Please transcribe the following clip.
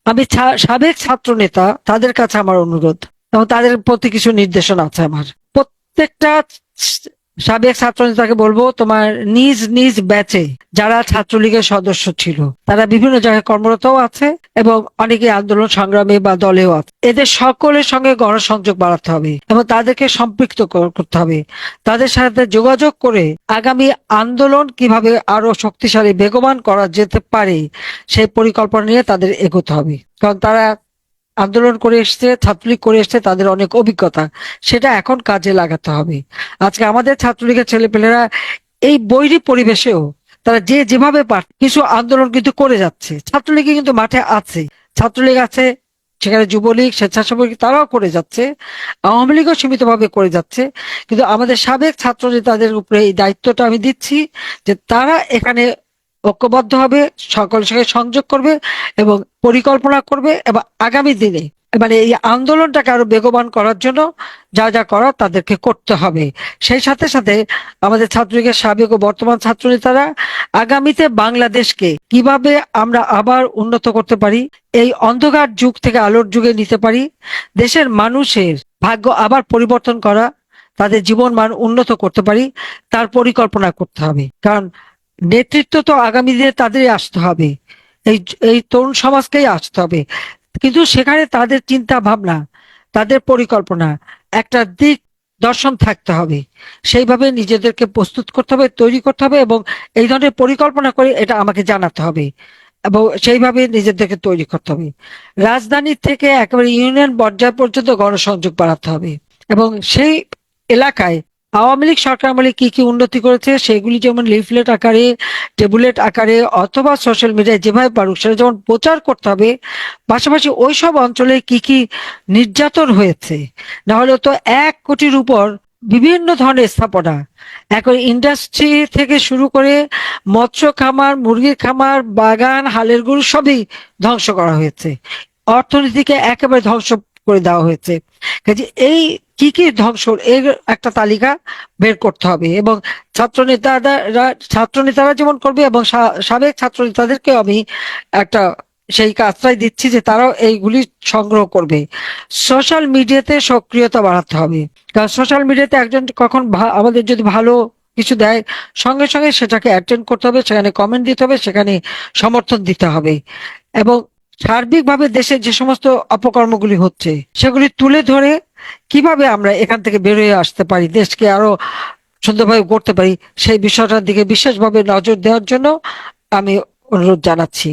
আমি সাবেক ছাত্র নেতা, তাদের কাছে আমার অনুরোধ এবং তাদের প্রতি কিছু নির্দেশনা আছে আমার। প্রত্যেকটা সাবেক ছাত্র নেতাকে বলবো, তোমার নিজ নিজ ব্যাচে যারা ছাত্রলীগের সদস্য ছিল তারা বিভিন্ন জায়গায় কর্মরত আছে এবং অনেকে আন্দোলন সংগ্রামে বা দলেও আছে, এদের সকলের সঙ্গে গণসংযোগ বাড়াতে হবে এবং তাদেরকে সম্পৃক্ত করতে হবে। তাদের সাথে যোগাযোগ করে আগামী আন্দোলন কিভাবে আরো শক্তিশালী বেগবান করা যেতে পারে সেই পরিকল্পনা নিয়ে তাদের এগোতে হবে। কারণ তারা আন্দোলন করে এসছে, ছাত্রলীগ করে এসছে, তাদের অনেক অভিজ্ঞতা, সেটা এখন কাজে লাগাতে হবে। আজকে আমাদের ছাত্রলীগের ছেলেপেলেরা এই বৈরী পরিবেশেও তারা যে যেভাবে কিছু আন্দোলন কিন্তু করে যাচ্ছে। ছাত্রলীগে কিন্তু মাঠে আছে, ছাত্রলীগ আছে, সেখানে যুবলীগ, স্বেচ্ছাসেবক তারাও করে যাচ্ছে, আওয়ামী লীগও সীমিতভাবে করে যাচ্ছে। কিন্তু আমাদের সাবেক ছাত্র নেতাদের উপরে এই দায়িত্বটা আমি দিচ্ছি যে তারা এখানে ঐক্যবদ্ধ হবে, সকলের সঙ্গে সংযোগ করবে এবং পরিকল্পনা করবে এবং আগামী দিনে মানে এই আন্দোলনটাকে আরো বেগবান করার জন্য যা যা করার তাদেরকে করতে হবে। সেই সাথে সাথে আমাদের ছাত্রলীগের সাবেক ও বর্তমান ছাত্রনেতারা আগামীতে বাংলাদেশকে কিভাবে আমরা আবার উন্নত করতে পারি, এই অন্ধকার যুগ থেকে আলোর যুগে নিতে পারি, দেশের মানুষের ভাগ্য আবার পরিবর্তন করা, তাদের জীবন মান উন্নত করতে পারি, তার পরিকল্পনা করতে হবে। কারণ নেতৃত্ব তো আগামী দিনে তাদেরই আসতে হবে, এই এই তরুণ সমাজকেই আসতে হবে। কিন্তু সেখানে তাদের চিন্তা ভাবনা, তাদের পরিকল্পনা, একটা দিক দর্শন থাকতে হবে। সেইভাবে নিজেদেরকে প্রস্তুত করতে হবে, তৈরি করতে হবে এবং এই ধরনের পরিকল্পনা করে এটা আমাকে জানাতে হবে এবং সেইভাবে নিজেদেরকে তৈরি করতে হবে। রাজধানী থেকে একেবারে ইউনিয়ন পর্যায় পর্যন্ত গণসংযোগ বাড়াতে হবে এবং সেই এলাকায় আওয়ামী লীগ সরকার আমলে কি কি উন্নতি করেছে সেগুলি যেমন লিফলেট আকারে, টেবুলেট আকারে অথবা সোশ্যাল মিডিয়ায় যেভাবে পারুক সেটা যেমন প্রচার করতে হবে। পাশাপাশি ওইসব অঞ্চলে কি কি নির্যাতন হয়েছে, না হলেও তো 1 কোটির উপর বিভিন্ন ধরনের স্থাপনা, এখন ইন্ডাস্ট্রি থেকে শুরু করে মৎস্য খামার, মুরগির খামার, বাগান, হালের গরু সবই ধ্বংস করা হয়েছে, অর্থনীতিকে একেবারে ধ্বংস করে দেওয়া হয়েছে। কাজে এই কি কি ধ্বংস, এর একটা তালিকা বের করতে হবে এবং ছাত্র নেতারা যেমন করবে এবং সাবেক ছাত্র নেতাদেরকেও আমি একটা সেই কাজটাই দিচ্ছি যে তারাও এইগুলি সংগ্রহ করবে। সোশ্যাল মিডিয়াতে সক্রিয়তা বাড়াতে হবে, কারণ সোশ্যাল মিডিয়াতে একজন কখন আমাদের যদি ভালো কিছু দেয় সঙ্গে সঙ্গে সেটাকে অ্যাটেন্ড করতে হবে, সেখানে কমেন্ট দিতে হবে, সেখানে সমর্থন দিতে হবে এবং সার্বিকভাবে দেশে যে সমস্ত অপকর্মগুলি হচ্ছে সেগুলি তুলে ধরে কিভাবে আমরা এখান থেকে বেরিয়ে আসতে পারি, দেশকে আরো সুন্দরভাবে করতে পারি, সেই বিষয়টার দিকে বিশেষভাবে নজর দেওয়ার জন্য আমি অনুরোধ জানাচ্ছি।